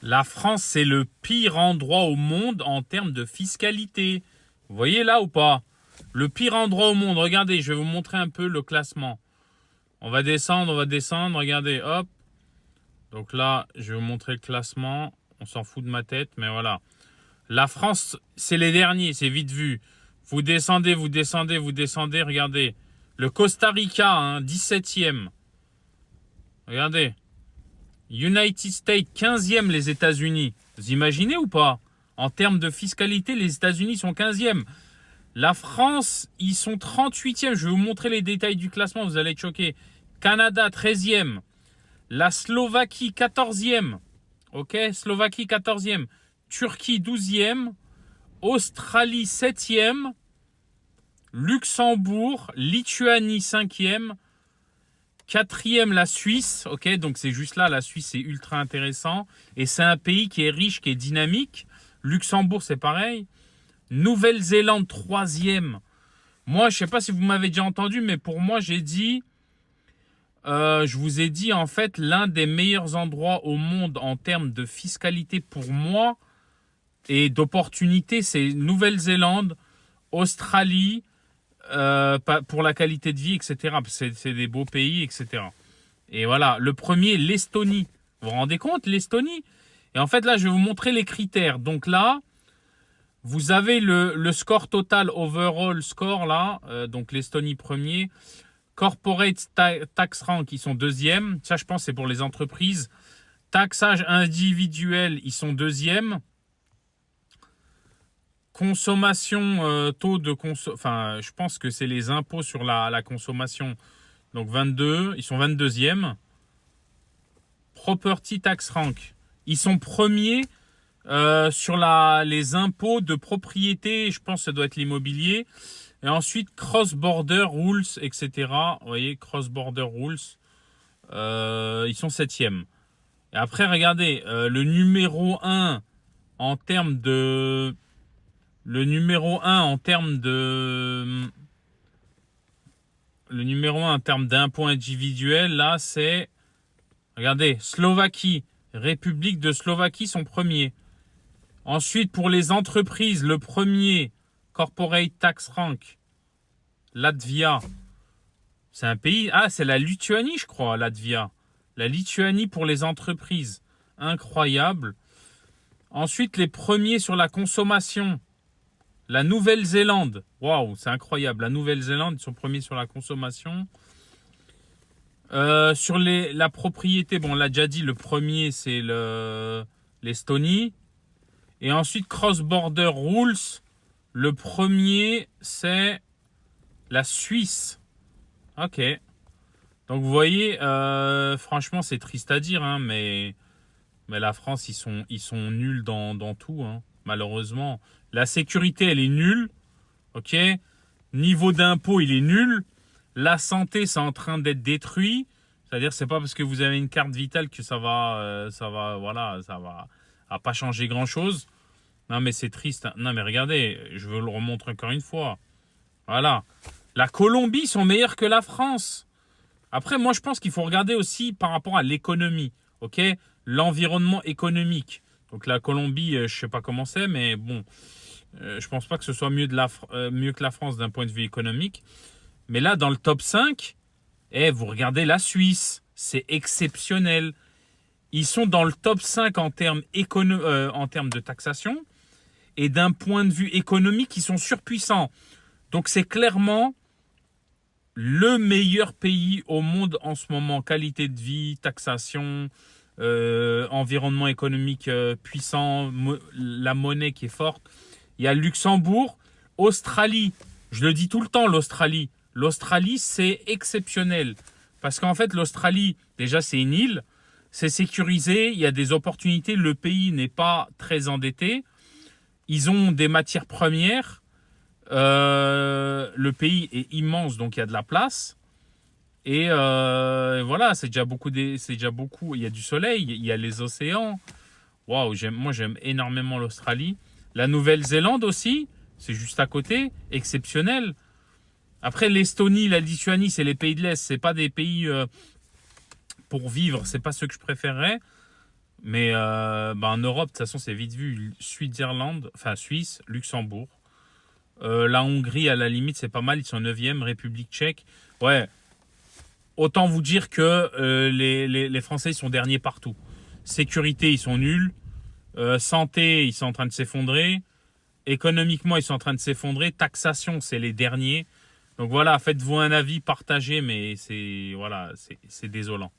La France, c'est le pire endroit au monde en termes de fiscalité. Vous voyez là ou pas? Le pire endroit au monde. Regardez, je vais vous montrer un peu le classement. On va descendre, regardez, hop. Donc là, je vais vous montrer le classement. On s'en fout de ma tête, mais voilà. La France, c'est les derniers, c'est vite vu. Vous descendez, regardez. Le Costa Rica, hein, 17e. Regardez. United States, 15e les États-Unis. Vous imaginez ou pas? En termes de fiscalité, les États-Unis sont 15e. La France, ils sont 38e. Je vais vous montrer les détails du classement, vous allez être choqués. Canada, 13e. La Slovaquie, 14e. Ok, Slovaquie, 14e. Turquie, 12e. Australie, 7e. Luxembourg, Lituanie, 5e. 4e, la Suisse. Ok, donc c'est juste là, la Suisse, c'est ultra intéressant. Et c'est un pays qui est riche, qui est dynamique. Luxembourg, c'est pareil. Nouvelle-Zélande, 3e. Moi, je ne sais pas si vous m'avez déjà entendu, mais pour moi, j'ai dit... je vous ai dit, en fait, l'un des meilleurs endroits au monde en termes de fiscalité pour moi et d'opportunités, c'est Nouvelle-Zélande, Australie, pour la qualité de vie, etc. C'est des beaux pays, etc. Et voilà, le premier, l'Estonie. Vous vous rendez compte, l'Estonie? Et en fait, là, je vais vous montrer les critères. Donc là, vous avez le score total, overall score, là. Donc l'Estonie premier. Corporate tax rank, ils sont deuxième. Ça, je pense, c'est pour les entreprises. Taxage individuel, ils sont deuxième. Consommation, taux de consommation. Enfin, je pense que c'est les impôts sur la consommation. Donc 22, ils sont 22e. Property tax rank, ils sont premiers sur les impôts de propriété. Je pense que ça doit être l'immobilier. Et ensuite, cross-border rules, etc. Vous voyez, cross-border rules, ils sont 7e. Et après, regardez, le numéro 1 en termes de... Le numéro 1 en termes de... Le numéro 1 en termes d'impôts individuels, là, c'est... Regardez, Slovaquie, République de Slovaquie, sont premiers. Ensuite, pour les entreprises, le premier, Corporate Tax Rank, Latvia. C'est un pays... Ah, c'est la Lituanie, je crois, Latvia. La Lituanie pour les entreprises. Incroyable. Ensuite, les premiers sur la consommation. La Nouvelle-Zélande. Waouh, c'est incroyable. La Nouvelle-Zélande, ils sont premiers sur la consommation. Sur la propriété, bon, on l'a déjà dit, le premier, c'est l'Estonie. Et ensuite, cross-border rules. Le premier, c'est la Suisse. Ok. Donc, vous voyez, franchement, c'est triste à dire, hein, mais la France, ils sont nuls dans tout, hein, malheureusement. La sécurité, elle est nulle. Ok. Niveau d'impôt, il est nul. La santé, c'est en train d'être détruit. C'est-à-dire, c'est pas parce que vous avez une carte vitale que ça va pas changer grand-chose. Non, mais c'est triste. Non, mais regardez, je veux le remontrer encore une fois. Voilà. La Colombie, ils sont meilleurs que la France. Après, moi, je pense qu'il faut regarder aussi par rapport à l'économie. Ok. L'environnement économique. Donc, la Colombie, je sais pas comment c'est, mais bon, je pense pas que ce soit mieux que la France d'un point de vue économique. Mais là, dans le top 5, vous regardez la Suisse, c'est exceptionnel. Ils sont dans le top 5 en termes de taxation. Et d'un point de vue économique, ils sont surpuissants. Donc c'est clairement le meilleur pays au monde en ce moment. Qualité de vie, taxation, environnement économique puissant, la monnaie qui est forte. Il y a Luxembourg, Australie. Je le dis tout le temps, l'Australie. L'Australie, c'est exceptionnel. Parce qu'en fait, l'Australie, déjà, c'est une île. C'est sécurisé, il y a des opportunités. Le pays n'est pas très endetté. Ils ont des matières premières. Le pays est immense, donc il y a de la place. Et voilà, c'est déjà beaucoup. Il y a du soleil, il y a les océans. Waouh, moi j'aime énormément l'Australie. La Nouvelle-Zélande aussi, c'est juste à côté, exceptionnel. Après, l'Estonie, la Lituanie, c'est les pays de l'Est. C'est pas des pays pour vivre, c'est pas ceux que je préférerais. Mais en Europe, de toute façon, c'est vite vu. Suisse, Luxembourg. La Hongrie, à la limite, c'est pas mal. Ils sont 9e. République tchèque. Ouais, autant vous dire que les Français, ils sont derniers partout. Sécurité, ils sont nuls. Santé, ils sont en train de s'effondrer. Économiquement, ils sont en train de s'effondrer. Taxation, c'est les derniers. Donc voilà, faites-vous un avis, partagez, mais c'est désolant.